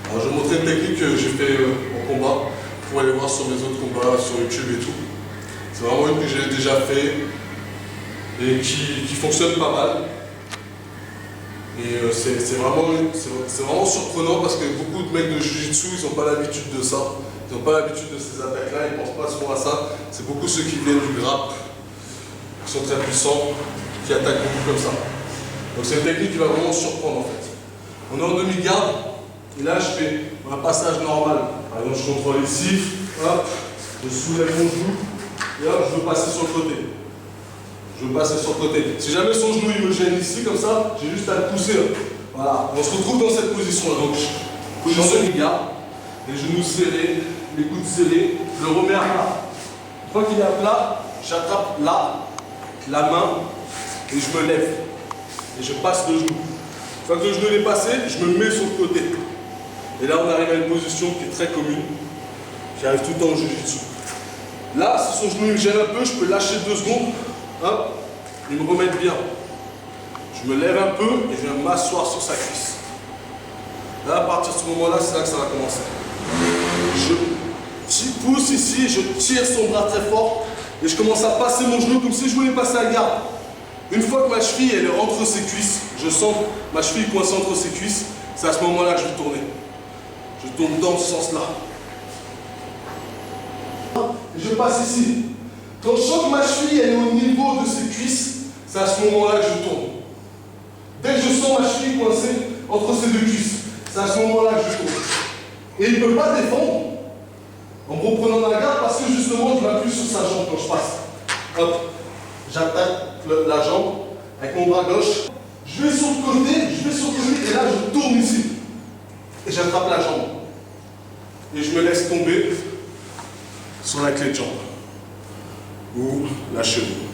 Alors, je vais vous montrer une technique que j'ai fait en combat. Vous pouvez aller voir sur mes autres combats, sur YouTube et tout. C'est vraiment une que j'ai déjà fait et qui fonctionne pas mal. Et c'est vraiment surprenant parce que beaucoup de mecs de Jiu-Jitsu, ils n'ont pas l'habitude de ça. Ils n'ont pas l'habitude de ces attaques-là, ils ne pensent pas souvent à ça. C'est beaucoup ceux qui viennent du grappe, qui sont très puissants, qui attaquent beaucoup comme ça. Donc c'est une technique qui va vraiment surprendre en fait. On est en demi-garde, et là je fais un passage normal. Par exemple, je contrôle ici, hop, je soulève mon genou, et hop, je veux passer sur le côté. Je veux passer sur le côté. Si jamais son genou il me gêne ici, comme ça, j'ai juste à le pousser. Voilà, on se retrouve dans cette position-là. Donc, position demi-garde, les genoux serrés, les coudes serrés, je le remets à plat. Une fois qu'il est à plat, j'attrape là, la main, et je me lève. Et je passe le genou. Une fois que le genou est passé, je me mets sur le côté. Et là, on arrive à une position qui est très commune, qui arrive tout le temps au Jiu-Jitsu. Là, si son genou me gêne un peu, je peux lâcher 2 secondes, hop, et me remettre bien. Je me lève un peu et je viens m'asseoir sur sa cuisse. Là, à partir de ce moment-là, c'est là que ça va commencer. Je pousse ici, je tire son bras très fort et je commence à passer mon genou comme si je voulais passer la garde. Une fois que ma cheville elle est entre ses cuisses, je sens ma cheville coincée entre ses cuisses, c'est à ce moment-là que je vais tourner. Je tourne dans ce sens-là. Et je passe ici. Quand je sens que ma cheville elle est au niveau de ses cuisses, c'est à ce moment-là que je tourne. Dès que je sens ma cheville coincée entre ses 2 cuisses, c'est à ce moment-là que je tourne. Et il ne peut pas défendre en me reprenant dans la garde parce que justement je m'appuie sur sa jambe quand je passe. Hop, j'attaque la jambe avec mon bras gauche. Je vais sur le côté, et là je tourne ici. Et j'attrape la jambe. Et je me laisse tomber sur la clé de jambe. Ou la cheville.